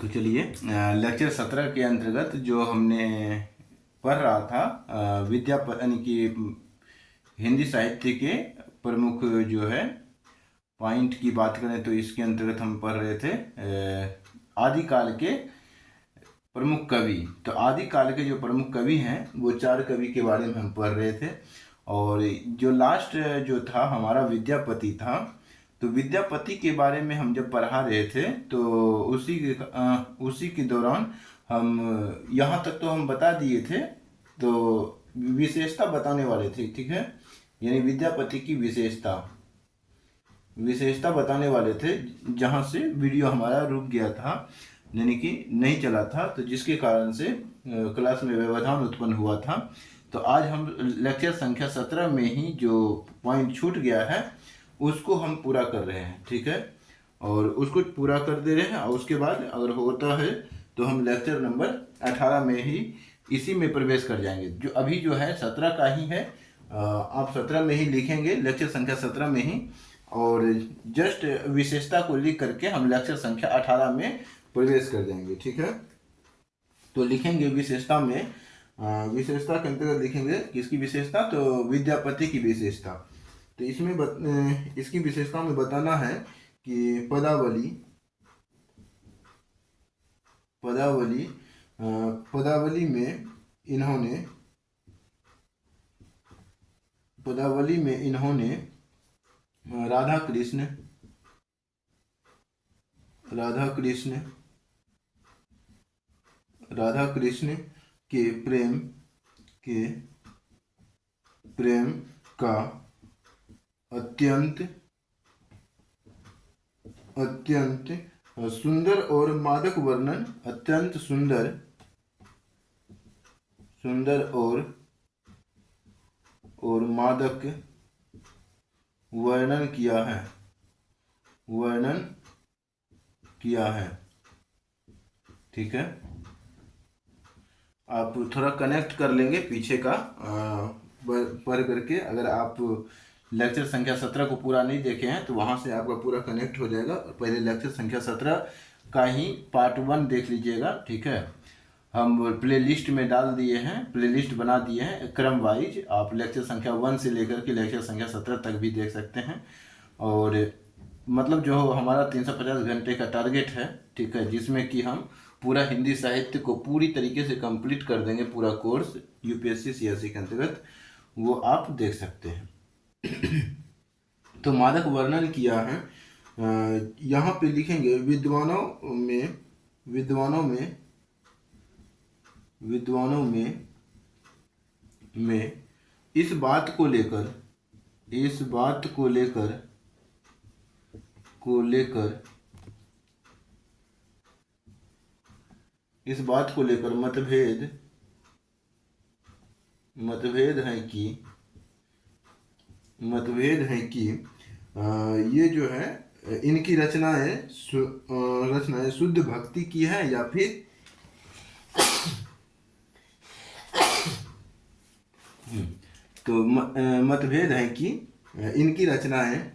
तो चलिए लेक्चर 17 के अंतर्गत जो हमने पढ़ रहा था यानी कि हिंदी साहित्य के प्रमुख जो है पॉइंट की बात करें तो इसके अंतर्गत हम पढ़ रहे थे आदिकाल के प्रमुख कवि। तो आदिकाल के जो प्रमुख कवि हैं वो 4 कवि के बारे में हम पढ़ रहे थे। और जो लास्ट जो था हमारा विद्यापति था, तो विद्यापति के बारे में हम जब पढ़ा रहे थे तो उसी के दौरान हम यहाँ तक तो हम बता दिए थे, तो विशेषता बताने वाले थे, ठीक है। यानी विद्यापति की विशेषता बताने वाले थे, जहाँ से वीडियो हमारा रुक गया था, यानी कि नहीं चला था, तो जिसके कारण से क्लास में व्यवधान उत्पन्न हुआ था। तो आज हम लेक्चर संख्या 17 में ही जो पॉइंट छूट गया है उसको हम पूरा कर रहे हैं, ठीक है। और उसको पूरा कर दे रहे हैं और उसके बाद अगर होता है तो हम लेक्चर नंबर 18 में ही इसी में प्रवेश कर जाएंगे। जो अभी जो है 17 का ही है, आप 17 में ही लिखेंगे, लेक्चर संख्या 17 में ही, और जस्ट विशेषता को लिख करके हम लेक्चर संख्या 18 में प्रवेश कर जाएंगे, ठीक है। तो लिखेंगे विशेषता में, विशेषता के अंतर्गत लिखेंगे किसकी विशेषता, तो विद्यापति की विशेषता। तो इसमें इसकी विशेषता में बताना है कि पदावली में इन्होंने राधा कृष्ण के प्रेम का अत्यंत सुंदर और मादक वर्णन, अत्यंत सुंदर और मादक वर्णन किया है, ठीक है। आप थोड़ा कनेक्ट कर लेंगे पीछे का पढ़ करके। अगर आप लेक्चर संख्या 17 को पूरा नहीं देखे हैं तो वहाँ से आपका पूरा कनेक्ट हो जाएगा। पहले लेक्चर संख्या 17 का ही पार्ट 1 देख लीजिएगा, ठीक है। हम प्ले लिस्ट में डाल दिए हैं, प्ले लिस्ट बना दिए हैं क्रम वाइज। आप लेक्चर संख्या 1 से लेकर के लेक्चर संख्या 17 तक भी देख सकते हैं। और मतलब जो हमारा 350 घंटे का टारगेट है, ठीक है, जिसमें कि हम पूरा हिंदी साहित्य को पूरी तरीके से कंप्लीट कर देंगे, पूरा कोर्स यूपीएससी सीएससी के अंतर्गत, वो आप देख सकते हैं। तो मादक वर्णन किया है, यहाँ पे लिखेंगे विद्वानों में इस बात को लेकर मतभेद है कि ये जो है इनकी रचनाएं शुद्ध भक्ति की है या फिर तो मतभेद है कि इनकी रचनाएं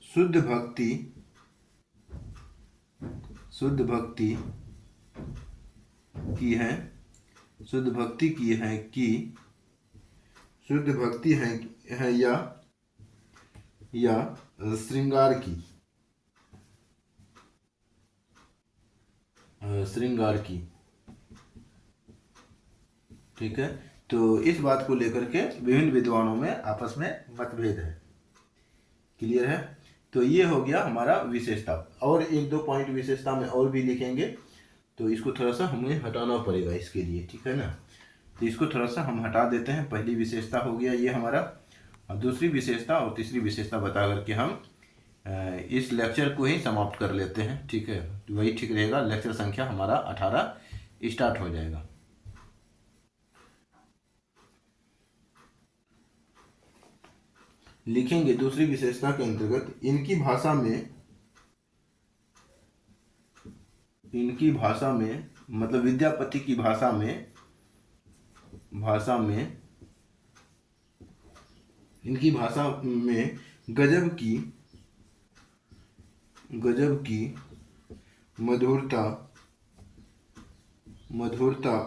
शुद्ध भक्ति की है या श्रृंगार की, ठीक है। तो इस बात को लेकर के विभिन्न विद्वानों में आपस में मतभेद है, क्लियर है। तो ये हो गया हमारा विशेषता। और 1-2 पॉइंट विशेषता में और भी लिखेंगे, तो इसको थोड़ा सा हमें हटाना पड़ेगा इसके लिए, ठीक है ना। तो इसको थोड़ा सा हम हटा देते हैं। पहली विशेषता हो गया ये हमारा। अब दूसरी विशेषता और तीसरी विशेषता बता करके हम इस लेक्चर को ही समाप्त कर लेते हैं, ठीक है। वही ठीक रहेगा, लेक्चर संख्या हमारा 18 स्टार्ट हो जाएगा। लिखेंगे दूसरी विशेषता के अंतर्गत इनकी भाषा में मतलब विद्यापति की भाषा में इनकी भाषा में गजब की मधुरता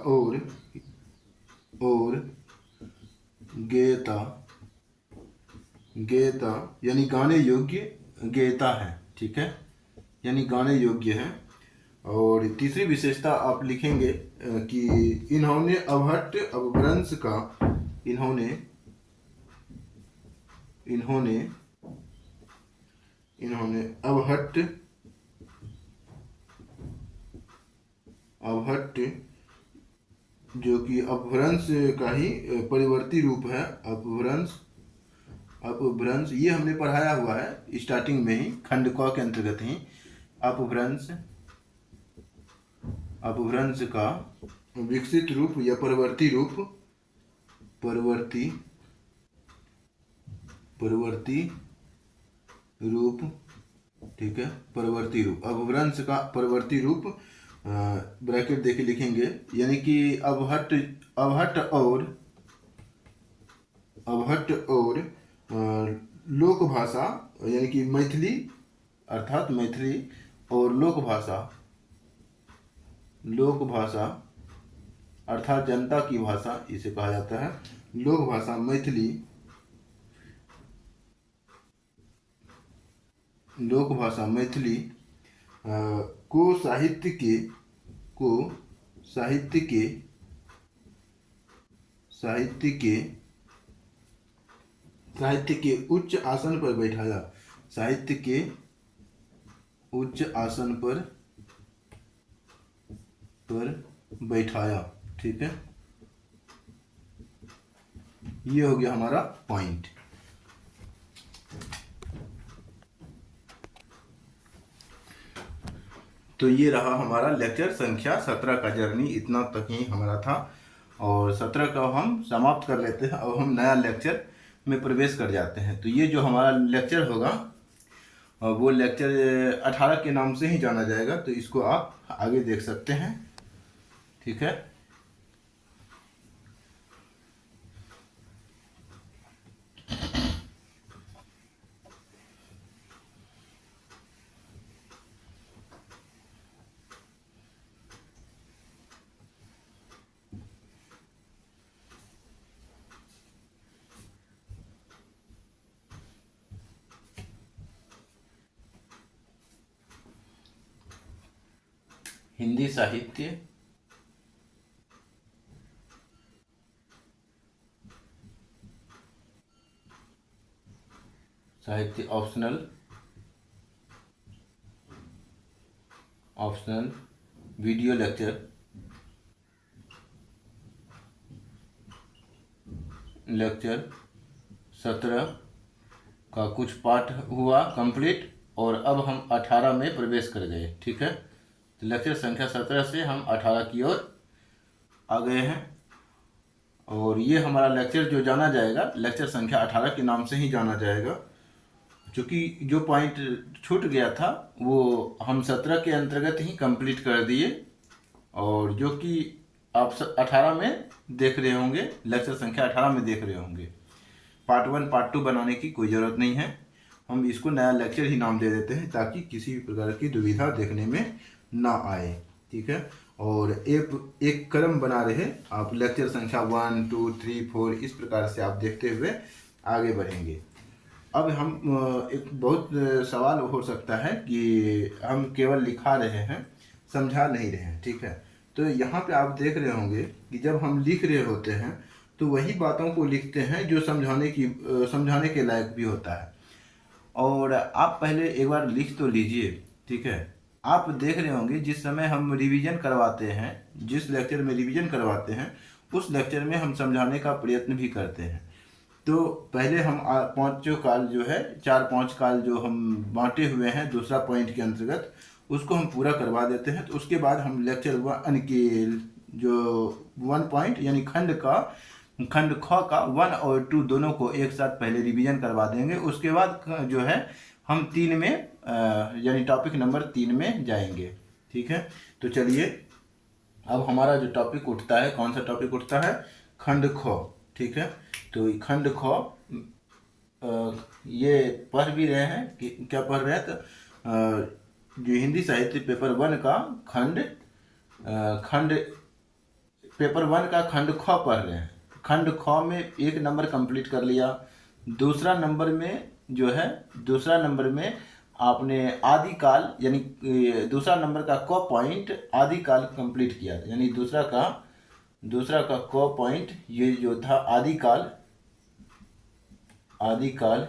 और गेयता यानी गाने योग्य गेयता है। ठीक है, यानी गाने योग्य है। और तीसरी विशेषता आप लिखेंगे कि इन्होंने अवहट्ट अपभ्रंश का इन्होंने अवहट्ट जो कि अपभ्रंश का ही परिवर्ती रूप है। अपभ्रंश ये हमने पढ़ाया हुआ है स्टार्टिंग में ही, खंड क के अंतर्गत ही। अपभ्रंश का विकसित रूप या परिवर्ती रूप, ठीक है, परिवर्ती रूप, अपभ्रंश का परिवर्ती रूप, ब्रैकेट देके लिखेंगे, यानी कि अवहट्ट और लोक भाषा, यानी कि मैथिली अर्थात मैथिली और लोक भाषा अर्थात जनता की भाषा इसे कहा जाता है। लोक भाषा मैथिली को साहित्य के उच्च आसन पर बैठाया। साहित्य के उच्च आसन पर बैठाया। ठीक है, ये हो गया हमारा पॉइंट। तो ये रहा हमारा लेक्चर संख्या 17 का जर्नी, इतना तक ही हमारा था। और 17 का हम समाप्त कर लेते हैं। अब हम नया लेक्चर में प्रवेश कर जाते हैं। तो ये जो हमारा लेक्चर होगा वो लेक्चर 18 के नाम से ही जाना जाएगा, तो इसको आप आगे देख सकते हैं। ठीक है, हिंदी साहित्य ऑप्शनल वीडियो लेक्चर 17 का कुछ पाठ हुआ कंप्लीट, और अब हम 18 में प्रवेश कर गए। ठीक है, तो लेक्चर संख्या 17 से हम 18 की ओर आ गए हैं। और ये हमारा लेक्चर जो जाना जाएगा लेक्चर संख्या 18 के नाम से ही जाना जाएगा, क्योंकि जो पॉइंट छूट गया था वो हम 17 के अंतर्गत ही कंप्लीट कर दिए, और जो कि आप 18 में देख रहे होंगे, लेक्चर संख्या 18 में देख रहे होंगे। पार्ट 1 पार्ट 2 बनाने की कोई ज़रूरत नहीं है, हम इसको नया लेक्चर ही नाम दे देते हैं ताकि किसी भी प्रकार की दुविधा देखने में ना आए। ठीक है, और एक क्रम बना रहे, आप लेक्चर संख्या 1 2 3 4 इस प्रकार से आप देखते हुए आगे बढ़ेंगे। अब हम एक बहुत सवाल हो सकता है कि हम केवल लिखा रहे हैं, समझा नहीं रहे हैं। ठीक है, तो यहाँ पे आप देख रहे होंगे कि जब हम लिख रहे होते हैं तो वही बातों को लिखते हैं जो समझाने के लायक भी होता है। और आप पहले एक बार लिख तो लीजिए। ठीक है, आप देख रहे होंगे जिस समय हम रिवीजन करवाते हैं, जिस लेक्चर में रिवीजन करवाते हैं उस लेक्चर में हम समझाने का प्रयत्न भी करते हैं। तो पहले हम 5 काल जो है 4-5 काल जो हम बांटे हुए हैं दूसरा पॉइंट के अंतर्गत, उसको हम पूरा करवा देते हैं। तो उसके बाद हम लेक्चर 1 के जो 1 पॉइंट यानी खंड ख का 1 और 2 दोनों को एक साथ पहले रिवीजन करवा देंगे। उसके बाद जो है हम 3 में यानी टॉपिक नंबर 3 में जाएंगे। ठीक है, तो चलिए अब हमारा जो टॉपिक उठता है, कौन सा टॉपिक उठता है? खंड ख। ठीक है, तो खंड ख ये पढ़ भी रहे हैं कि क्या पढ़ रहे हैं, तो जो हिंदी साहित्य पेपर 1 का खंड पेपर 1 का खंड ख पढ़ रहे हैं। खंड ख में 1 नंबर कंप्लीट कर लिया। दूसरा नंबर में आपने आदिकाल यानी दूसरा नंबर का क पॉइंट आदिकाल कंप्लीट किया, यानी दूसरा का क पॉइंट ये जो था आदिकाल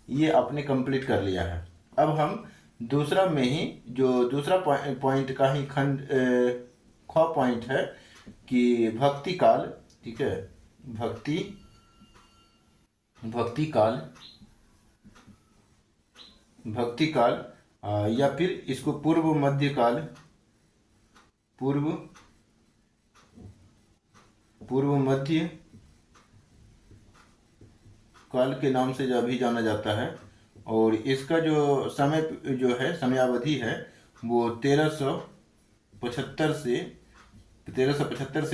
ये आपने कंप्लीट कर लिया है। अब हम दूसरा में ही जो दूसरा पॉइंट का ही खंड ख पॉइंट है कि भक्ति काल, ठीक है, भक्ति काल या फिर इसको पूर्व मध्य काल के नाम से जो भी जाना जाता है। और इसका जो समय जो है, समयावधि है, वो 1375 से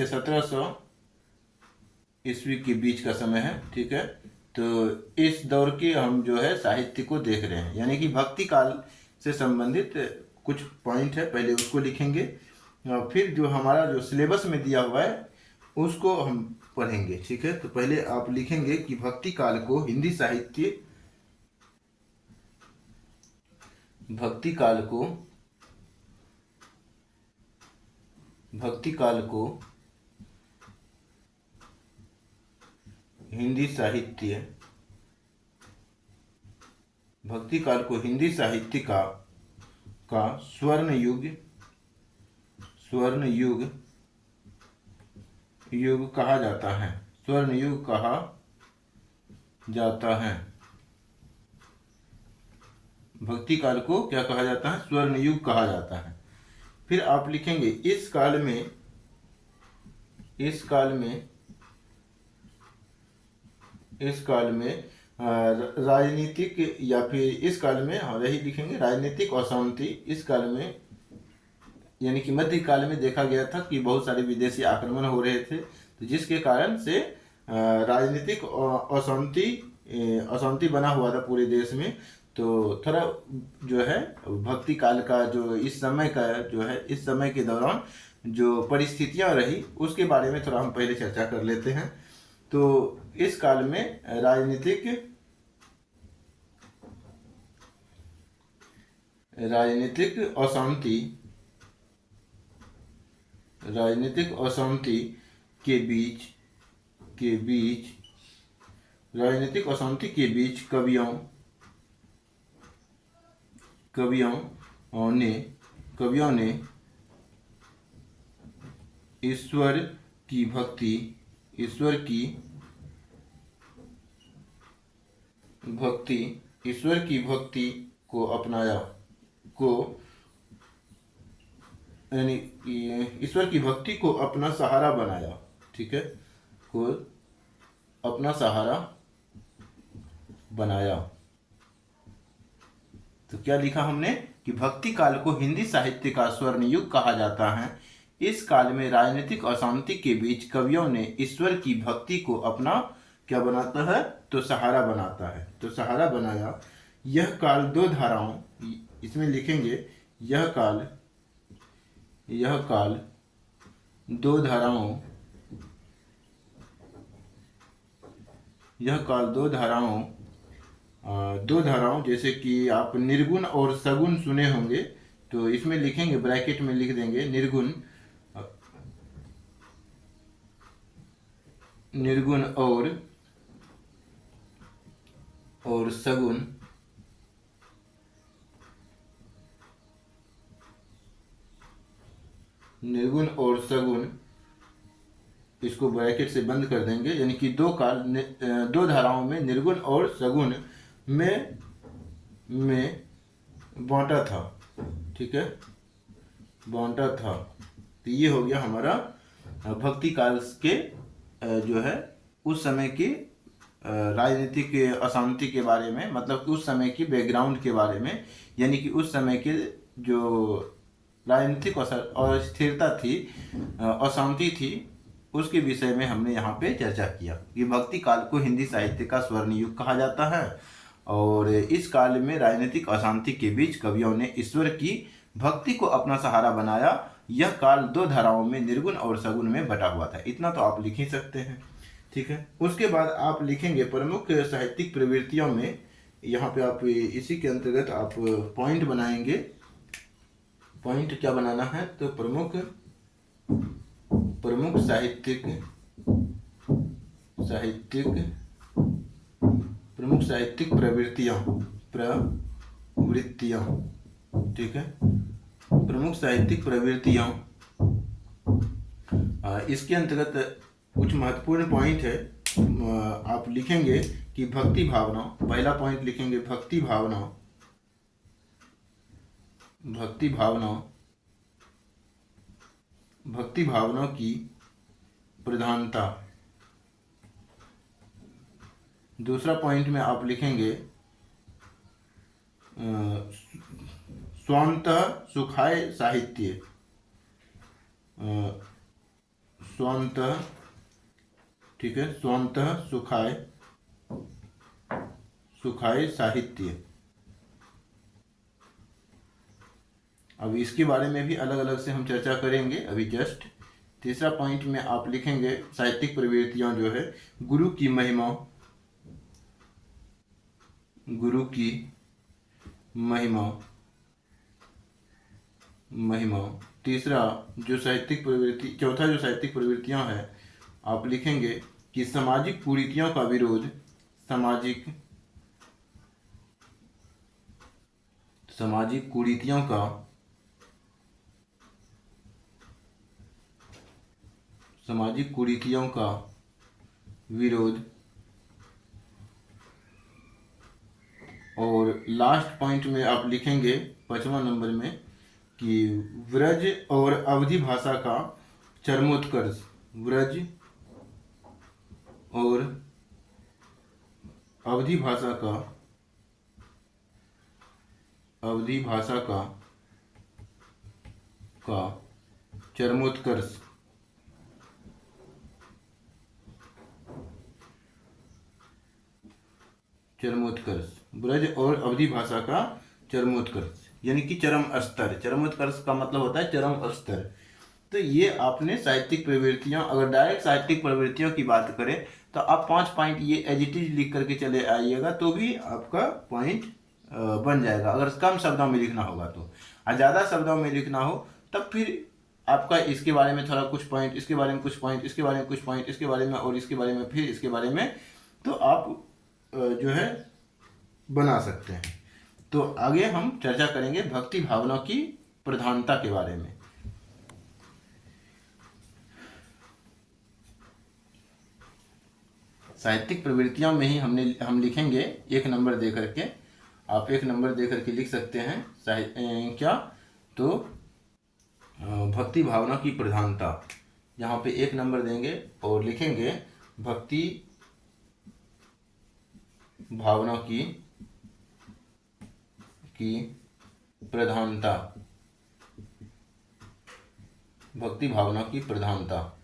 1700 ईस्वी के बीच का समय है, ठीक है। तो इस दौर के हम जो है साहित्य को देख रहे हैं, यानी कि भक्ति काल से संबंधित कुछ पॉइंट है, पहले उसको लिखेंगे, फिर जो हमारा जो सिलेबस में दिया हुआ है उसको हम पढ़ेंगे, ठीक है। तो पहले आप लिखेंगे कि भक्ति काल को हिंदी साहित्य भक्ति काल को हिंदी साहित्य का स्वर्ण युग कहा जाता है। स्वर्ण युग कहा जाता है। भक्ति काल को क्या कहा जाता है? स्वर्ण युग कहा जाता है। फिर आप लिखेंगे इस काल में राजनीतिक, या फिर इस काल में यही लिखेंगे राजनीतिक अशांति। इस काल में यानी कि मध्य काल में देखा गया था कि बहुत सारे विदेशी आक्रमण हो रहे थे, तो जिसके कारण से राजनीतिक अशांति बना हुआ था पूरे देश में। तो थोड़ा जो है भक्ति काल का जो इस समय के दौरान जो परिस्थितियां रही उसके बारे में थोड़ा हम पहले चर्चा कर लेते हैं। तो इस काल में राजनीतिक अशांति के बीच कवियों ने ईश्वर की भक्ति को अपनाया, यानी ईश्वर की भक्ति को अपना सहारा बनाया, ठीक है, को अपना सहारा बनाया। तो क्या लिखा हमने कि भक्ति काल को हिंदी साहित्य का स्वर्ण युग कहा जाता है। इस काल में राजनीतिक अशांति के बीच कवियों ने ईश्वर की भक्ति को अपना क्या बनाता है? तो सहारा बनाता है। तो सहारा बनाया। यह काल दो धाराओं, इसमें लिखेंगे यह काल दो धाराओं जैसे कि आप निर्गुण और सगुण सुने होंगे, तो इसमें लिखेंगे, ब्रैकेट में लिख देंगे निर्गुण और सगुण। निर्गुण और सगुण इसको ब्रैकेट से बंद कर देंगे, यानी कि दो धाराओं में निर्गुण और सगुण में बांटा था, ठीक है, बांटा था। तो ये हो गया हमारा भक्ति काल के जो है उस समय की राजनीतिक अशांति के बारे में, मतलब उस समय की बैकग्राउंड के बारे में, यानी कि उस समय के जो राजनीतिक अस्थिरता थी, अशांति थी, उसके विषय में हमने यहाँ पे चर्चा किया कि भक्ति काल को हिंदी साहित्य का स्वर्ण युग कहा जाता है और इस काल में राजनीतिक अशांति के बीच कवियों ने ईश्वर की भक्ति को अपना सहारा बनाया। यह काल दो धाराओं में निर्गुण और सगुण में बटा हुआ था। इतना तो आप लिख ही सकते हैं, ठीक है। उसके बाद आप लिखेंगे प्रमुख साहित्यिक प्रवृत्तियों में, यहाँ पे आप इसी के अंतर्गत आप पॉइंट बनाएंगे। पॉइंट क्या बनाना है, तो प्रमुख साहित्यिक प्रवृत्तियां, ठीक है, प्रमुख साहित्यिक प्रवृत्तियां। इसके अंतर्गत कुछ महत्वपूर्ण पॉइंट है। आप लिखेंगे कि भक्ति भावना, पहला पॉइंट लिखेंगे भक्ति भावना की प्रधानता। दूसरा पॉइंट में आप लिखेंगे स्वान्तः सुखाय साहित्य, स्वान्तः, ठीक है, स्वान्तः सुखाय साहित्य। अब इसके बारे में भी अलग अलग से हम चर्चा करेंगे अभी जस्ट। तीसरा पॉइंट में आप लिखेंगे साहित्यिक प्रवृत्तियां जो है गुरु की महिमा। तीसरा जो साहित्यिक प्रवृत्ति, चौथा जो साहित्यिक प्रवृत्तियां है आप लिखेंगे कि सामाजिक कुरीतियों का विरोध, सामाजिक कुरीतियों का विरोध। और लास्ट पॉइंट में आप लिखेंगे 5वां नंबर में कि व्रज और अवधी भाषा का चरमोत्कर्ष, व्रज और अवधी भाषा का चरमोत्कर्ष। ब्रज और अवधी भाषा का चरमोत्कर्ष यानी कि चरम स्तर। चरमोत्कर्ष का मतलब होता है चरम स्तर। तो ये आपने साहित्यिक प्रवृत्तियां, अगर डायरेक्ट साहित्यिक प्रवृत्तियों की बात करें तो आप 5 पॉइंट ये एज इट इज लिख करके चले आइएगा तो भी आपका पॉइंट बन जाएगा। अगर कम शब्दों में लिखना होगा तो, और ज़्यादा शब्दों में लिखना हो तब फिर आपका इसके बारे में थोड़ा कुछ पॉइंट, इसके बारे में कुछ पॉइंट, इसके बारे में कुछ पॉइंट, इसके बारे में और इसके बारे में, फिर इसके बारे में, तो आप जो है बना सकते हैं। तो आगे हम चर्चा करेंगे भक्ति भावना की प्रधानता के बारे में। साहित्यिक प्रवृत्तियों में ही हम लिखेंगे 1 नंबर दे करके। आप 1 नंबर दे करके लिख सकते हैं क्या, तो भक्ति भावना की प्रधानता, यहाँ पे 1 नंबर देंगे और लिखेंगे भक्ति भावना की प्रधानता। भक्ति भावना की प्रधानता,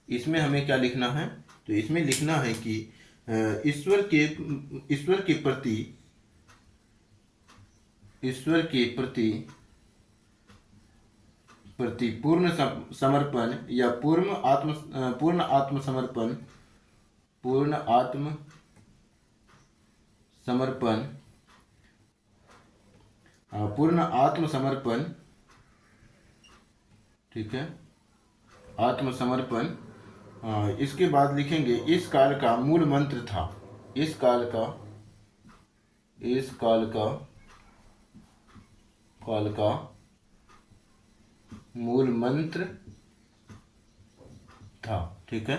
इसमें हमें क्या लिखना है, तो इसमें लिखना है कि ईश्वर के प्रति पूर्ण समर्पण या पूर्ण आत्मसमर्पण ठीक है, आत्मसमर्पण। इसके बाद लिखेंगे इस काल का मूल मंत्र था। इस काल का मूल मंत्र था, ठीक है।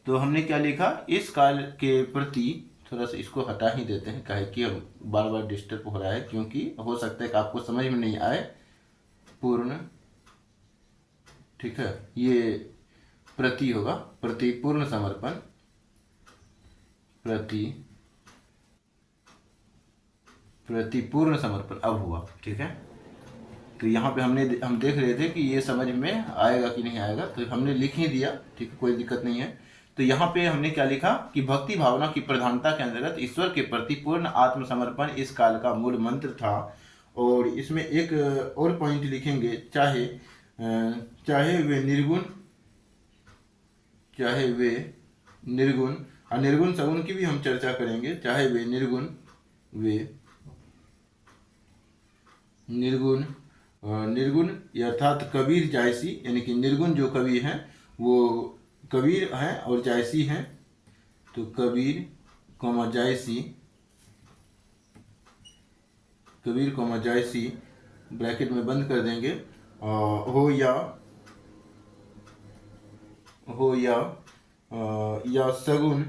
तो हमने क्या लिखा, इस काल के प्रति, थोड़ा सा इसको हटा ही देते हैं काहे कि अब बार बार डिस्टर्ब हो रहा है, क्योंकि हो सकता है कि आपको समझ में नहीं आए। पूर्ण, ठीक है, ये प्रति होगा, प्रति पूर्ण समर्पण, प्रति पूर्ण समर्पण अब हुआ, ठीक है। तो यहाँ पे हम देख रहे थे कि ये समझ में आएगा कि नहीं आएगा, तो हमने लिख ही दिया, ठीक है, कोई दिक्कत नहीं है। तो यहाँ पे हमने क्या लिखा कि भक्ति भावना की प्रधानता के अंतर्गत ईश्वर के प्रति पूर्ण आत्मसमर्पण इस काल का मूल मंत्र था। और इसमें एक और पॉइंट लिखेंगे, चाहे वे निर्गुण, चाहे वे निर्गुण, और निर्गुण सगुण की भी हम चर्चा करेंगे, चाहे वे निर्गुण निर्गुण अर्थात कबीर जायसी, यानी कि निर्गुण जो कवि हैं वो कबीर हैं और जायसी हैं। तो कबीर कॉमा जायसी, कबीर कॉमा जायसी ब्रैकेट में बंद कर देंगे, हो या सगुण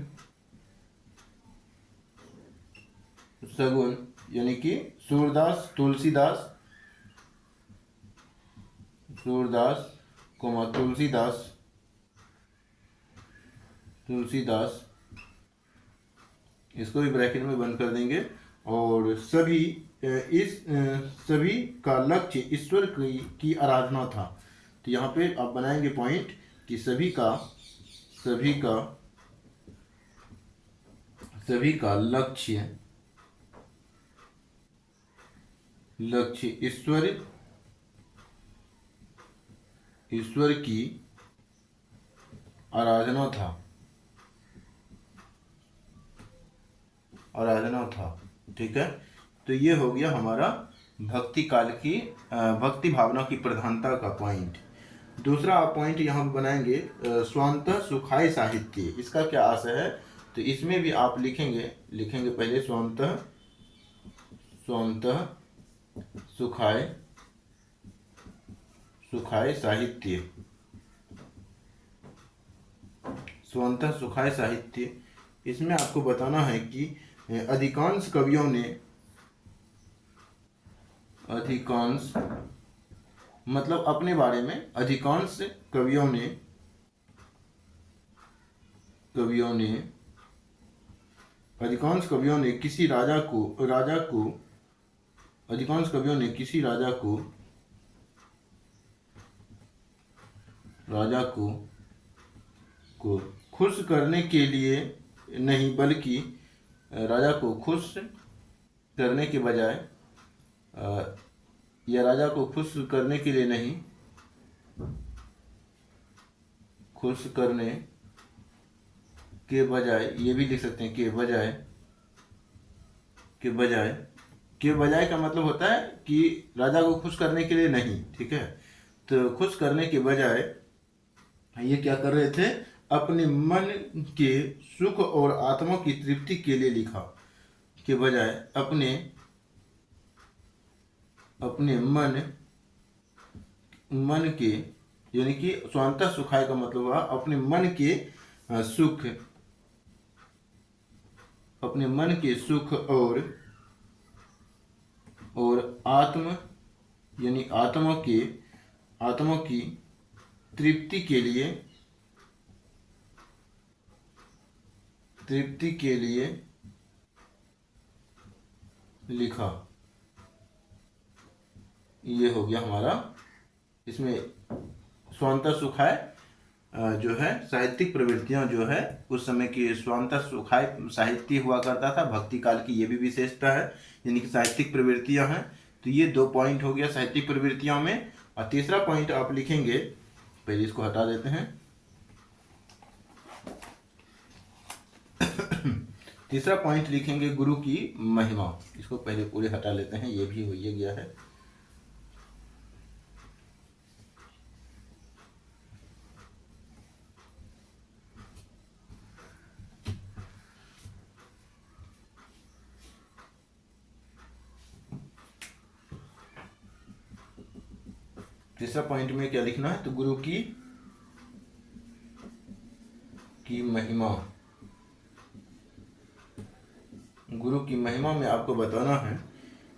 यानी कि सूरदास तुलसीदास कॉमा तुलसीदास, इसको भी ब्रैकेट में बंद कर देंगे। और सभी का लक्ष्य ईश्वर की आराधना था। तो यहाँ पे आप बनाएंगे पॉइंट कि सभी का लक्ष्य ईश्वर की आराधना था। ठीक है, तो ये हो गया हमारा भक्ति काल की भक्ति भावना की प्रधानता का पॉइंट। दूसरा आप पॉइंट यहाँ पर बनाएंगे स्वांतः सुखाय साहित्य, इसका क्या आशय है। तो इसमें भी आप लिखेंगे पहले स्वांतः सुखाय साहित्य, स्वतः सुखाय साहित्य। इसमें आपको बताना है कि अधिकांश मतलब अपने बारे में अधिकांश कवियों ने किसी राजा को खुश करने के लिए नहीं, बल्कि राजा को खुश करने के बजाय या राजा को खुश करने के लिए नहीं, खुश करने के बजाय, ये भी लिख सकते हैं के बजाय का मतलब होता है कि राजा को खुश करने के लिए नहीं, ठीक है। तो खुश करने के बजाय ये क्या कर रहे थे, अपने मन के सुख और आत्मा की तृप्ति के लिए लिखा, के बजाय अपने मन के, यानी कि स्वांतः सुखाय का मतलब हुआ अपने मन के सुख, अपने मन के सुख और आत्मा, यानी आत्मा की तृप्ति के लिए लिखा। ये हो गया हमारा, इसमें स्वांतः सुखाय जो है साहित्यिक प्रवृत्तियां जो है उस समय की स्वांतः सुखाय साहित्य हुआ करता था। भक्ति काल की ये भी विशेषता है, यानी कि साहित्यिक प्रवृत्तियां हैं। तो ये 2 पॉइंट हो गया साहित्यिक प्रवृत्तियों में। और तीसरा पॉइंट आप लिखेंगे, पहले इसको हटा देते हैं तीसरा पॉइंट लिखेंगे गुरु की महिमा। इसको पहले पूरे हटा लेते हैं, ये भी हो ही गया है। तीसरा पॉइंट में क्या लिखना है, तो गुरु की महिमा। गुरु की महिमा में आपको बताना है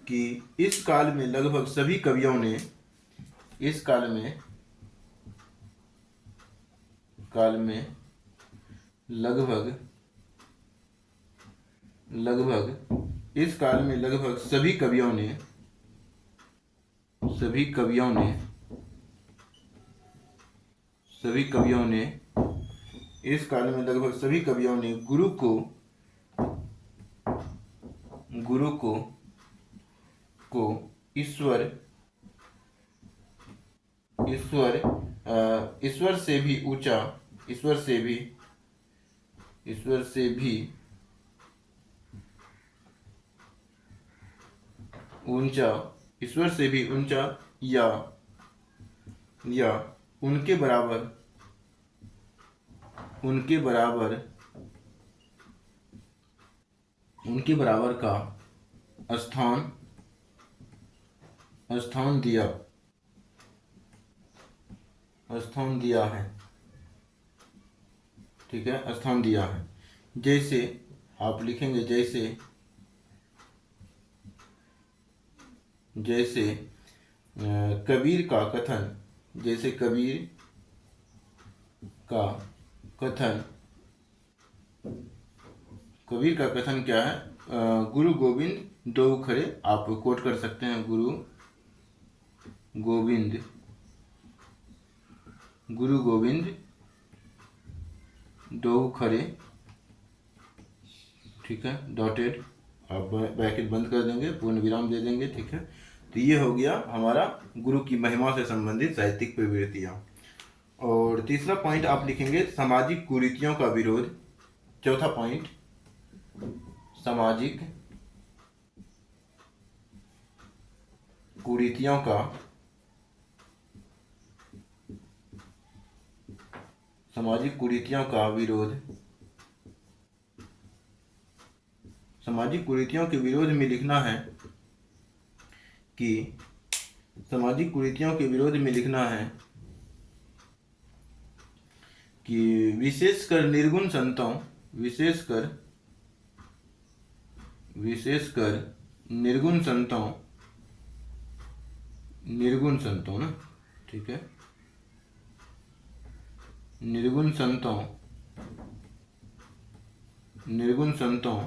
कि इस काल में लगभग सभी कवियों ने इस काल में लगभग सभी कवियों सभी कवियों ने इस काल में लगभग सभी कवियों ने गुरु को ईश्वर से भी ऊंचा ईश्वर से भी ऊंचा या उनके बराबर का स्थान दिया है। ठीक है, स्थान दिया है। जैसे आप लिखेंगे जैसे कबीर का कथन क्या है? गुरु गोविंद दो खरे, आप कोट कर सकते हैं, गुरु गोविंद दो खरे। ठीक है, डॉटेड, आप ब्रैकेट बंद कर देंगे, पूर्ण विराम दे देंगे। ठीक है, तो ये हो गया हमारा गुरु की महिमा से संबंधित साहित्यिक प्रवृत्तियाँ। और तीसरा पॉइंट आप लिखेंगे सामाजिक कुरीतियों का विरोध। चौथा पॉइंट सामाजिक कुरीतियों का विरोध। सामाजिक कुरीतियों के विरोध में लिखना है कि विशेषकर निर्गुण संतों ना, ठीक है, निर्गुण संतों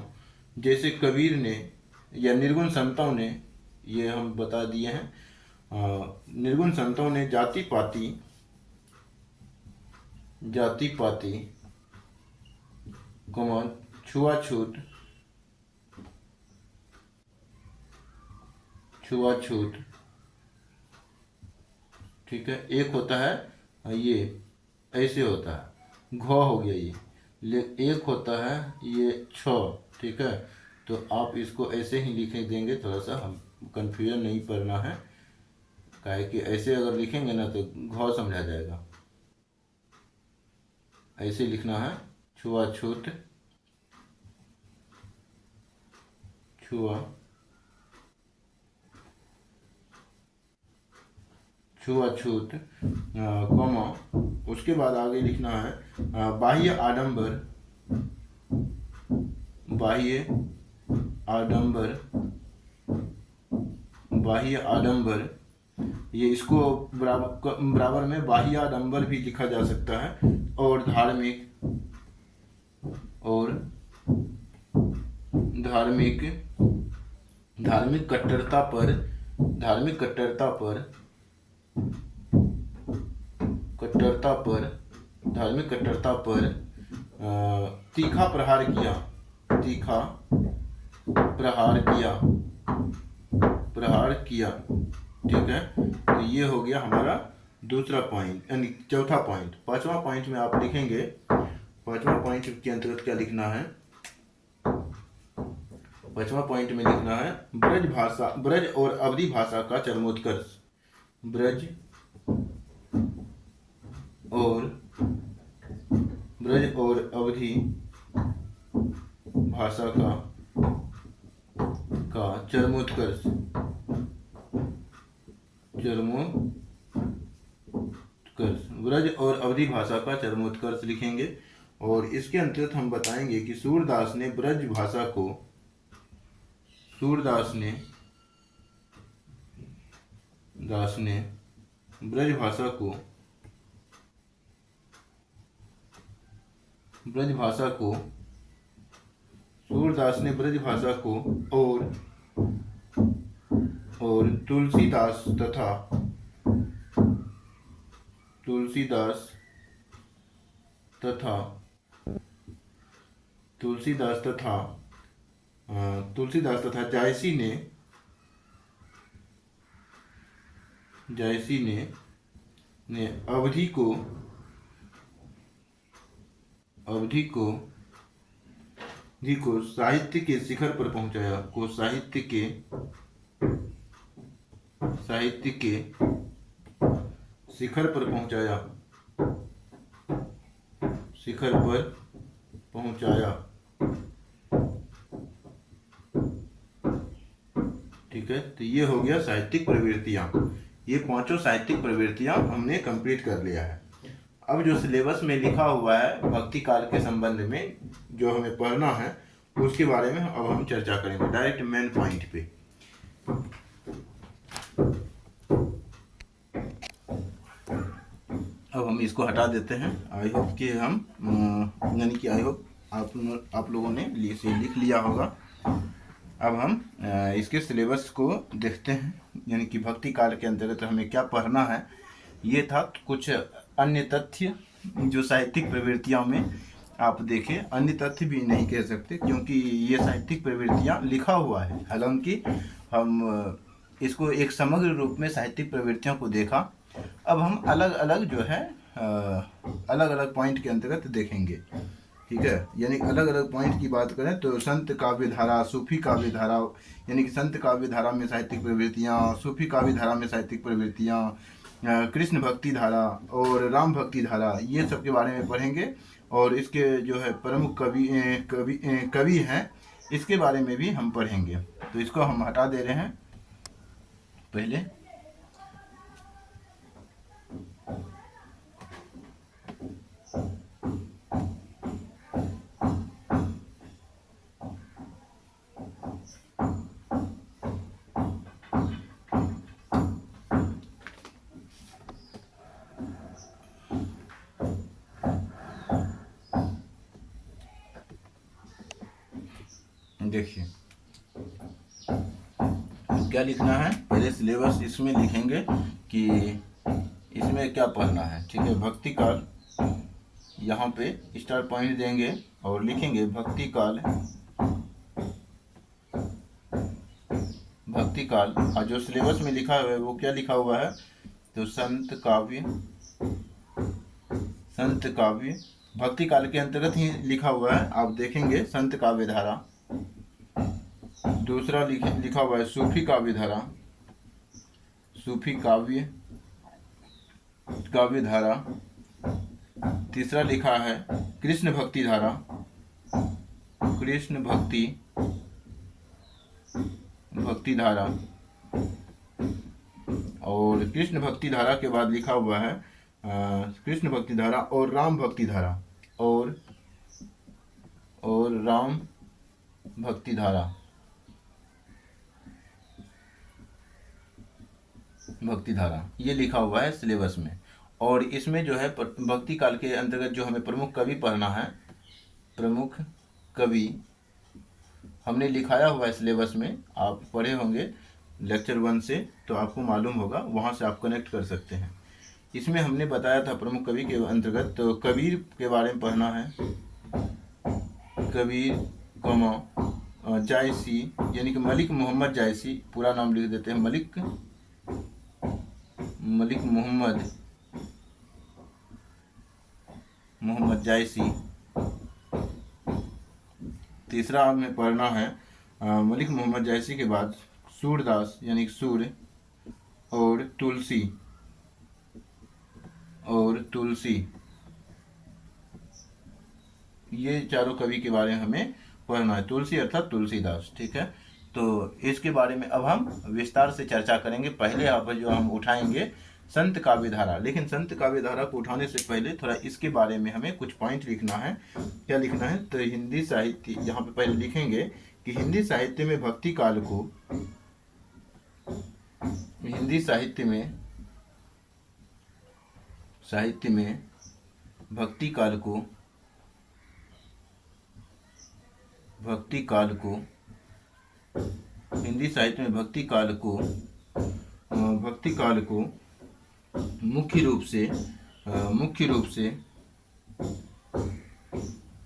जैसे कबीर ने या निर्गुण संतों ने, ये हम बता दिए हैं, निर्गुण संतों ने जाति पाती छुआछूत ठीक है, एक होता है ये ऐसे होता है, घ हो गया ये, एक होता है ये छ। ठीक है, तो आप इसको ऐसे ही लिख देंगे, थोड़ा सा हम कंफ्यूजन नहीं पड़ना है, काहे कि ऐसे अगर लिखेंगे ना तो घ समझा जाएगा। ऐसे लिखना है, छुआछूत कॉमा, उसके बाद आगे लिखना है बाह्य आडंबर। ये इसको बराबर में बाह्य आडंबर भी लिखा जा सकता है। और धार्मिक कट्टरता पर तीखा प्रहार किया। ठीक है, तो ये हो गया हमारा दूसरा पॉइंट, यानी चौथा पॉइंट। पांचवा पॉइंट में आप लिखेंगे, पांचवा पॉइंट के अंतर्गत क्या लिखना है? पांचवा पॉइंट में लिखना है ब्रज और अवधी भाषा का चरमोत्कर्ष। ब्रज और अवधी भाषा का चरमोत्कर्ष ब्रज और अवधी भाषा का चरमोत्कर्ष लिखेंगे। और इसके अंतर्गत हम बताएंगे कि सूरदास ने ब्रज भाषा को और और तुलसीदास तथा तुलसीदास तथा तुलसीदास तथा तुलसीदास तथा जायसी ने अवधि को साहित्य के शिखर पर पहुंचाया, को साहित्य के शिखर पर पहुंचाया। ठीक है, तो ये हो गया साहित्यिक प्रवृत्तियां। ये पांचों साहित्यिक प्रवृत्तियां हमने कंप्लीट कर लिया है। अब जो सिलेबस में लिखा हुआ है भक्ति काल के संबंध में जो हमें पढ़ना है उसके बारे में अब हम चर्चा करेंगे डायरेक्ट मेन पॉइंट पे। अब हम इसको हटा देते हैं। आई होप कि आई होप आप लोगों ने इसे लिख लिया होगा। अब हम इसके सिलेबस को देखते हैं, यानी कि भक्ति काल के अंतर्गत हमें क्या पढ़ना है। ये था कुछ अन्य तथ्य जो साहित्यिक प्रवृत्तियों में आप देखें, अन्य तथ्य भी नहीं कह सकते क्योंकि ये साहित्यिक प्रवृत्तियाँ लिखा हुआ है। हालांकि हम इसको एक समग्र रूप में साहित्यिक प्रवृत्तियों को देखा। अब हम अलग अलग जो है अलग अलग पॉइंट के अंतर्गत देखेंगे। ठीक है, यानी अलग अलग पॉइंट की बात करें तो संत काव्य धारा, सूफी काव्य धारा, यानी कि संत काव्य धारा में साहित्यिक प्रवृत्तियाँ, सूफी काव्य धारा में साहित्यिक प्रवृत्तियाँ, कृष्ण भक्ति धारा और राम भक्ति धारा, ये सब के बारे में पढ़ेंगे। और इसके जो है प्रमुख कवि हैं, इसके बारे में भी हम पढ़ेंगे। तो इसको हम हटा दे रहे हैं पहले। देखिए क्या लिखना है, पहले सिलेबस इसमें लिखेंगे कि इसमें क्या पढ़ना है। ठीक है, भक्ति काल, यहाँ पे स्टार पॉइंट देंगे और लिखेंगे भक्ति काल। और जो सिलेबस में लिखा हुआ है वो क्या लिखा हुआ है, तो संत काव्य भक्ति काल के अंतर्गत ही लिखा हुआ है। आप देखेंगे संत काव्य धारा, दूसरा लिखा हुआ है सूफी काव्य धारा, सूफी काव्य धारा, तीसरा लिखा है कृष्ण भक्ति धारा, कृष्ण भक्ति धारा, और कृष्ण भक्ति धारा के बाद लिखा हुआ है कृष्ण भक्ति धारा और राम भक्ति धारा, और राम भक्ति धारा, ये लिखा हुआ है सिलेबस में। और इसमें जो है भक्ति काल के अंतर्गत जो हमें प्रमुख कवि पढ़ना है, प्रमुख कवि हमने लिखाया हुआ है सिलेबस में। आप पढ़े होंगे लेक्चर 1 से, तो आपको मालूम होगा, वहाँ से आप कनेक्ट कर सकते हैं। इसमें हमने बताया था प्रमुख कवि के अंतर्गत तो कबीर के बारे में पढ़ना है। कबीर जायसी, यानी कि मलिक मोहम्मद जायसी, पूरा नाम लिख देते हैं, मलिक मोहम्मद जायसी। तीसरा हमें पढ़ना है मलिक मोहम्मद जायसी के बाद सूरदास, यानी सूर्य और तुलसी, ये चारों कवि के बारे में हमें पढ़ना है। तुलसी अर्थात तुलसीदास। ठीक है, तो इसके बारे में अब हम विस्तार से चर्चा करेंगे। पहले आप जो हम उठाएंगे संत काव्य धारा, लेकिन संत काव्य धारा को उठाने से पहले थोड़ा इसके बारे में हमें कुछ पॉइंट लिखना है। क्या लिखना है, तो हिंदी साहित्य, यहाँ पे पहले लिखेंगे कि हिंदी साहित्य में भक्ति काल को, हिंदी साहित्य में भक्ति काल को हिंदी साहित्य में भक्ति काल को भक्ति काल को मुख्य रूप से मुख्य रूप से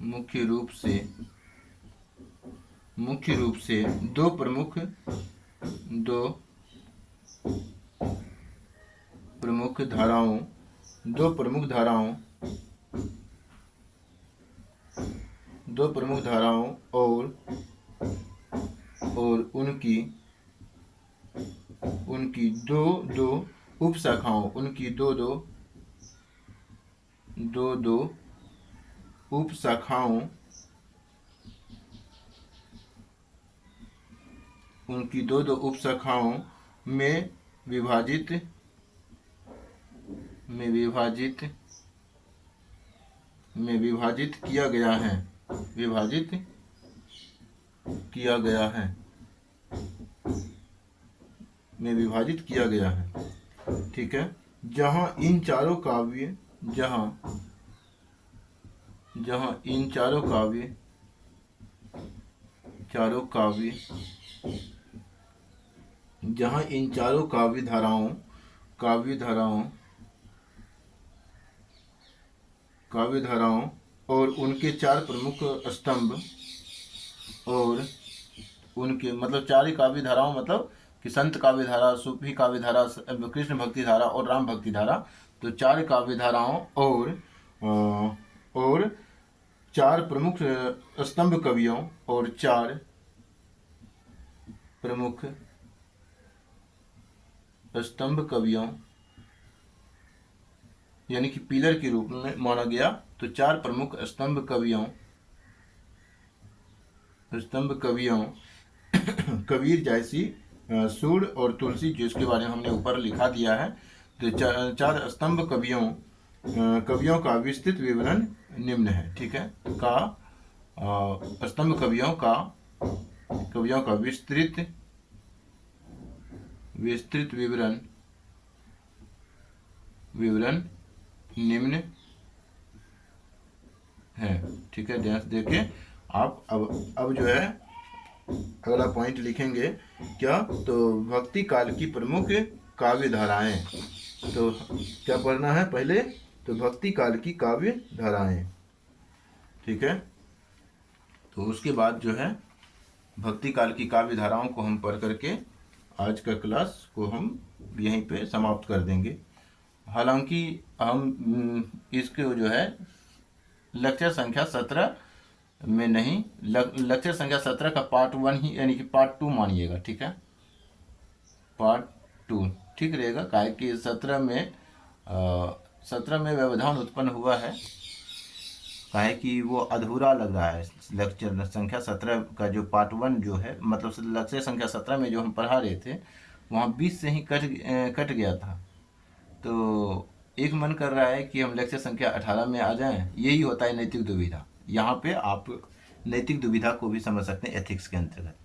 मुख्य रूप से मुख्य रूप से दो प्रमुख धाराओं दो प्रमुख धाराओं और उनकी दो उपशाखाओं उनकी दो उपशाखाओं उनकी दो उपशाखाओं में विभाजित किया गया है ठीक है। जहाँ इन चारों काव्य काव्य धाराओं और उनके चार प्रमुख स्तंभ और उनके मतलब चार ही काव्य धाराओं मतलब कि संत काव्य धारा, सूफी काव्य धारा, कृष्ण भक्ति धारा और राम भक्ति धारा, तो चार काव्य धाराओं और चार प्रमुख स्तंभ कवियों और चार प्रमुख स्तंभ कवियों यानी कि पिलर के रूप में माना गया। तो चार प्रमुख स्तंभ कवियों कबीर जैसी, सूर और तुलसी, जिसके बारे में हमने ऊपर लिखा दिया है। तो चार स्तंभ कवियों का विस्तृत विवरण निम्न है। ठीक है, स्तंभ कवियों का विस्तृत विवरण निम्न है। ठीक है, ध्यान से देखिए आप। अब जो है अगला पॉइंट लिखेंगे क्या, तो भक्ति काल की प्रमुख काव्य धाराएं। तो क्या पढ़ना है पहले, तो भक्ति काल की काव्य धाराएं। ठीक है, तो उसके बाद जो है भक्ति काल की काव्य धाराओं को हम पढ़ करके आज का क्लास को हम यहीं पे समाप्त कर देंगे। हालांकि हम इसको जो है लेक्चर संख्या 17 में नहीं, लेक्चर संख्या 17 का पार्ट 1 ही यानी कि पार्ट 2 मानिएगा। ठीक है, पार्ट 2 ठीक रहेगा, काहे कि 17 में व्यवधान उत्पन्न हुआ है, काहे कि वो अधूरा लग रहा है। लेक्चर संख्या 17 का जो पार्ट 1 जो है, मतलब लेक्चर संख्या 17 में जो हम पढ़ा रहे थे वहाँ 20 से ही कट गया था। तो एक मन कर रहा है कि हम लेक्चर संख्या 18 में आ जाएं। यही होता है नैतिक दुविधा। यहाँ पे आप नैतिक दुविधा को भी समझ सकते हैं। एथिक्स के अंतर्गत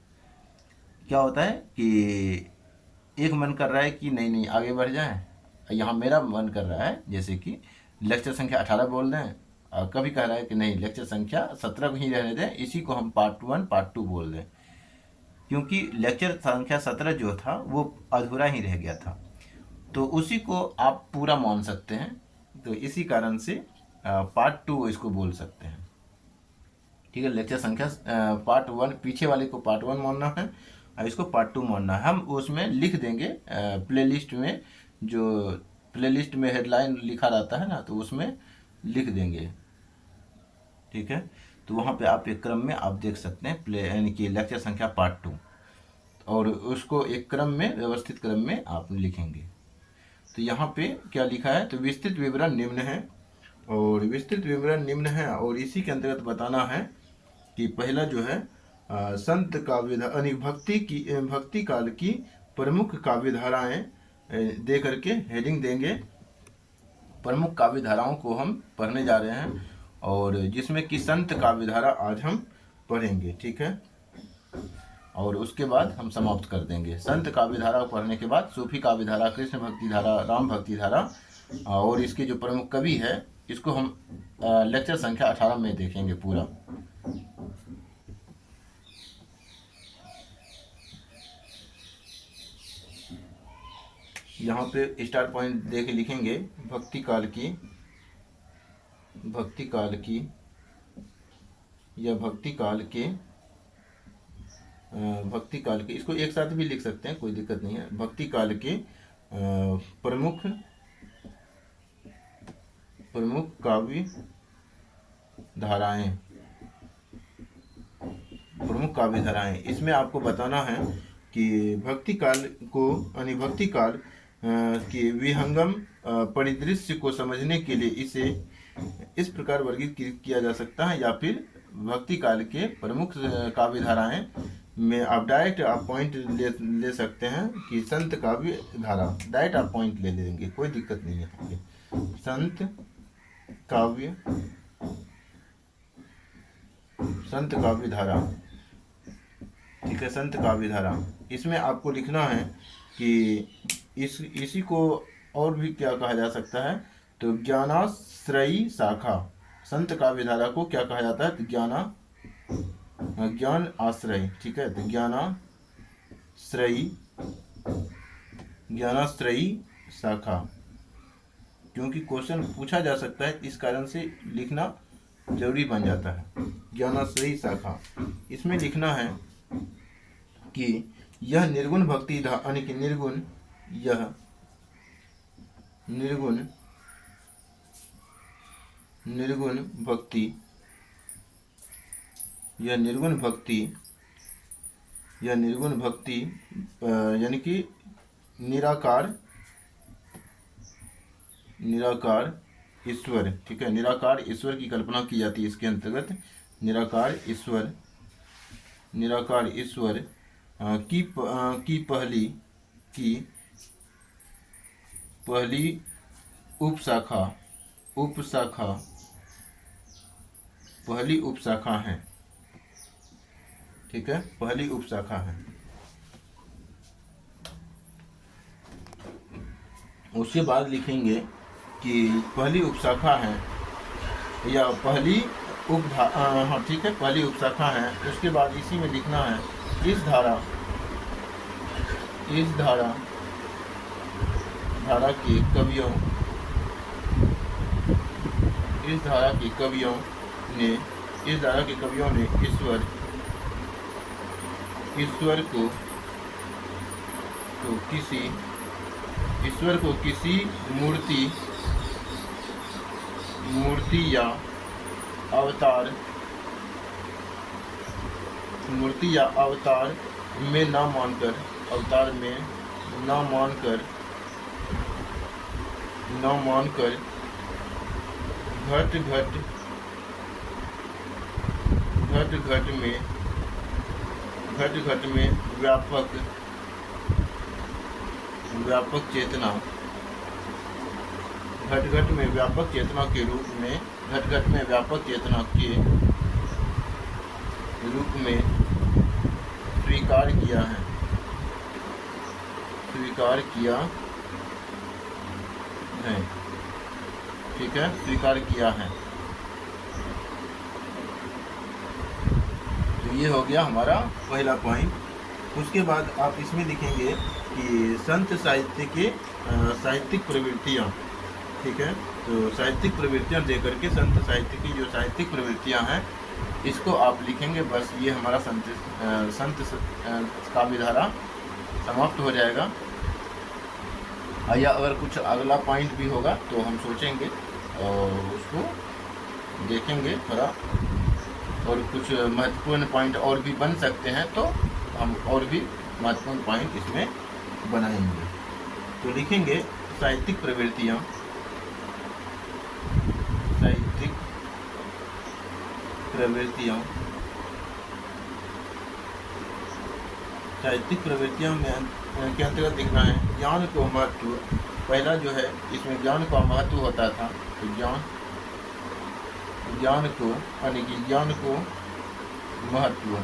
क्या होता है कि एक मन कर रहा है कि नहीं आगे बढ़ जाएं, यहाँ मेरा मन कर रहा है जैसे कि लेक्चर संख्या 18 बोल दें, और कभी कह रहा है कि नहीं लेक्चर संख्या 17 ही रहने दें, इसी को हम पार्ट 1 पार्ट 2 बोल दें, क्योंकि लेक्चर संख्या 17 जो था वो अधूरा ही रह गया था। तो उसी को आप पूरा मान सकते हैं। तो इसी कारण से पार्ट 2 इसको बोल सकते हैं। ठीक है, लेक्चर संख्या पार्ट 1 पीछे वाले को पार्ट 1 मानना है और इसको पार्ट 2 मानना है। हम उसमें लिख देंगे प्लेलिस्ट में, जो प्लेलिस्ट में हेडलाइन लिखा रहता है ना, तो उसमें लिख देंगे। ठीक है, तो वहाँ पे आप एक क्रम में आप देख सकते हैं यानी कि लेक्चर संख्या पार्ट 2, और उसको एक क्रम में व्यवस्थित क्रम में आप लिखेंगे। तो यहाँ पे क्या लिखा है, तो विस्तृत विवरण निम्न है, और विस्तृत विवरण निम्न है, और इसी के अंतर्गत बताना है कि पहला जो है संत काव्य भक्ति काल की प्रमुख काव्य धाराएं दे करके हेडिंग देंगे। प्रमुख काव्य धाराओं को हम पढ़ने जा रहे हैं, और जिसमें कि संत काव्य धारा आज हम पढ़ेंगे। ठीक है, और उसके बाद हम समाप्त कर देंगे। संत काव्य धारा पढ़ने के बाद सूफी काव्य धारा, कृष्ण भक्ति धारा, राम भक्ति धारा, और इसके जो प्रमुख कवि है इसको हम लेक्चर संख्या 18 में देखेंगे पूरा। यहाँ पे स्टार पॉइंट दे के लिखेंगे भक्ति काल की या भक्ति काल के, इसको एक साथ भी लिख सकते हैं, कोई दिक्कत नहीं है। भक्ति काल के प्रमुख काव्य धाराएं, इसमें आपको बताना है कि भक्ति काल को यानी भक्ति काल के विहंगम परिदृश्य को समझने के लिए इसे इस प्रकार वर्गीकृत किया जा सकता है, या फिर भक्ति काल के प्रमुख काव्य धाराएं में आप डायरेक्ट आप पॉइंट ले सकते हैं कि संत काव्य धारा, डायरेक्ट आप पॉइंट ले लेंगे, कोई दिक्कत नहीं है। संत काव्य धारा, ठीक है, संत काव्य धारा। इसमें आपको लिखना है कि इसी को और भी क्या कहा जा सकता है, तो ज्ञानाश्रयी शाखा। संत काव्य धारा को क्या कहा जाता है, तो ज्ञान आश्रय, ठीक है, तो ज्ञानाश्रयी शाखा, क्योंकि क्वेश्चन पूछा जा सकता है, इस कारण से लिखना जरूरी बन जाता है। ज्ञानाश्रयी शाखा, इसमें लिखना है कि यह निर्गुण भक्ति यानी कि निर्गुण भक्ति यानी कि निराकार ईश्वर, ठीक है, निराकार ईश्वर की कल्पना की जाती है इसके अंतर्गत। निराकार ईश्वर की पहली उपशाखा है, ठीक है, पहली उपशाखा है। उसके बाद लिखेंगे कि पहली उपशाखा है या पहली हाँ ठीक है, पहली उपशाखा है। उसके बाद इसी में लिखना है इस धारा के कवियों ने ईश्वर को किसी मूर्ति या अवतार में न मानकर घट में व्यापक चेतना, घट में व्यापक चेतना के रूप में स्वीकार किया है, ठीक है, स्वीकार किया है। तो ये हो गया हमारा पहला पॉइंट। उसके बाद आप इसमें लिखेंगे कि संत साहित्य के साहित्यिक प्रवृत्तियाँ, ठीक है, तो साहित्यिक प्रवृत्तियाँ देकर के संत साहित्य की जो साहित्यिक प्रवृत्तियाँ हैं इसको आप लिखेंगे। बस ये हमारा संत काव्य धारा समाप्त हो जाएगा। या अगर कुछ अगला पॉइंट भी होगा तो हम सोचेंगे और उसको देखेंगे थोड़ा, और कुछ महत्वपूर्ण पॉइंट और भी बन सकते हैं तो हम और भी महत्वपूर्ण पॉइंट इसमें बनाएंगे। तो लिखेंगे साहित्यिक प्रवृत्तियाँ में के अंतर्गत लिखना है ज्ञान को महत्व। पहला जो है इसमें ज्ञान का महत्व होता था, तो ज्ञान को महत्व,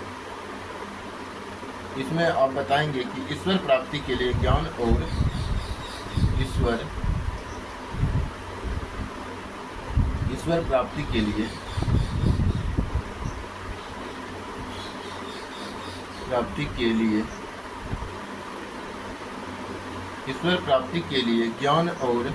इसमें आप बताएंगे कि ईश्वर प्राप्ति के लिए ज्ञान और ईश्वर प्राप्ति के लिए ईश्वर प्राप्ति के लिए ज्ञान और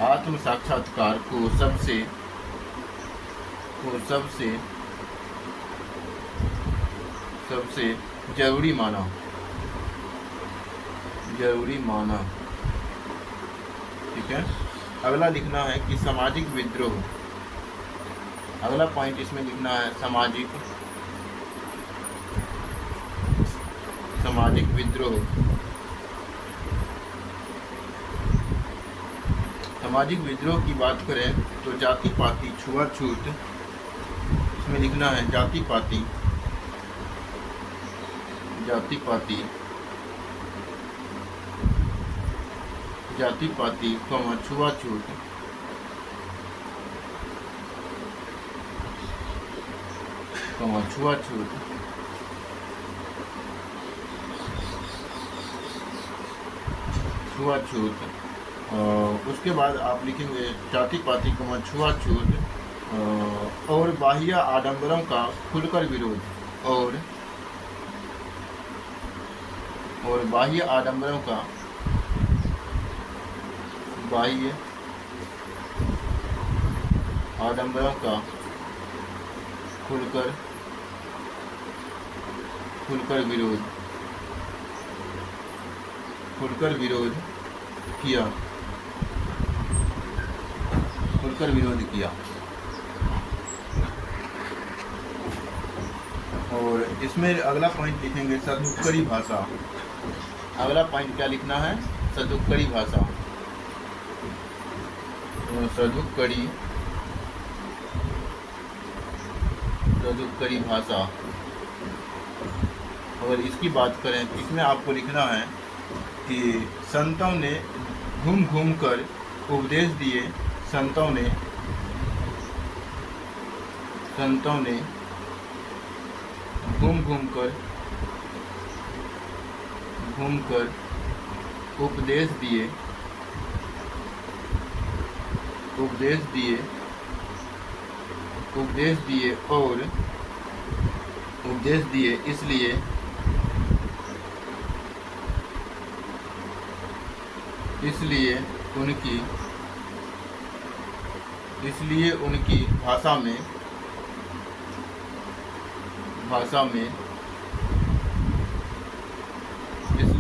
आत्म साक्षात्कार को सबसे जरूरी माना। ठीक है। अगला लिखना है कि सामाजिक विद्रोह। अगला पॉइंट इसमें लिखना है सामाजिक विद्रोह। सामाजिक विद्रोह की बात करें तो जाति पाति छुआछूत, इसमें लिखना है जाति पाति छुआछूत, उसके बाद आप लिखेंगे जाति पाति छुआछूत और बाह्य आडंबरों का खुलकर विरोध, और बाह्य आडंबरों का खुलकर विरोध किया। और इसमें अगला पॉइंट लिखेंगे सदुपकारी भाषा। अगला पॉइंट क्या लिखना है? सदुपकारी भाषा। सदुपकारी भाषा। और इसकी बात करें तो इसमें आपको लिखना है कि संतों ने घूम घूम कर उपदेश दिए। संतों ने घूम घूम कर उपदेश दिए इसलिए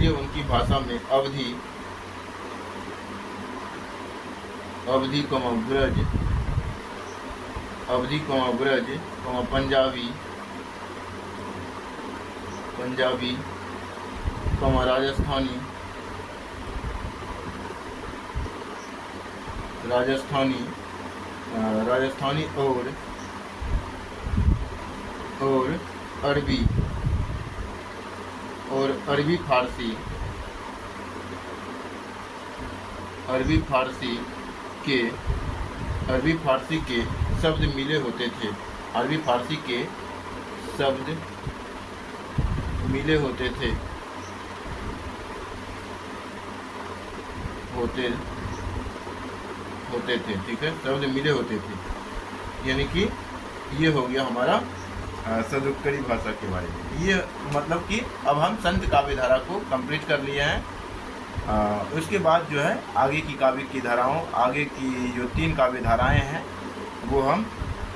उनकी भाषा में अवधी ब्रज पंजाबी राजस्थानी और अरबी फारसी के शब्द मिले होते थे। ठीक है, शब्द मिले होते थे। यानी कि ये हो गया हमारा सदुपकारी भाषा के बारे में। ये मतलब कि अब हम संत काव्य धारा को कंप्लीट कर लिए हैं। उसके बाद जो है आगे की काव्य की धाराओं, आगे की जो 3 काव्य धाराएं हैं वो हम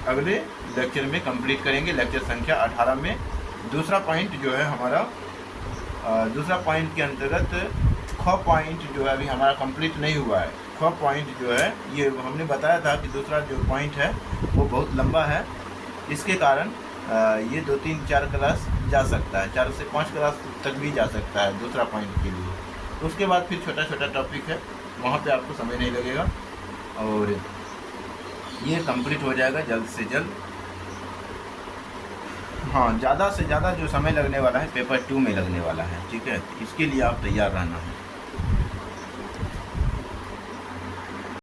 अगले लेक्चर में कंप्लीट करेंगे, लेक्चर संख्या 18 में। दूसरा पॉइंट जो है हमारा, दूसरा पॉइंट के अंतर्गत ख पॉइंट जो है अभी हमारा कंप्लीट नहीं हुआ है। ख पॉइंट जो है ये हमने बताया था कि दूसरा जो पॉइंट है वो बहुत लंबा है, इसके कारण ये 2, 3, 4 क्लास जा सकता है, 4 से 5 क्लास तक भी जा सकता है दूसरा पॉइंट के लिए। उसके बाद फिर छोटा छोटा टॉपिक है, वहाँ पे आपको समय नहीं लगेगा और ये कंप्लीट हो जाएगा जल्द से जल्द। हाँ, ज़्यादा से ज़्यादा जो समय लगने वाला है पेपर 2 में लगने वाला है। ठीक है, इसके लिए आप तैयार रहना है।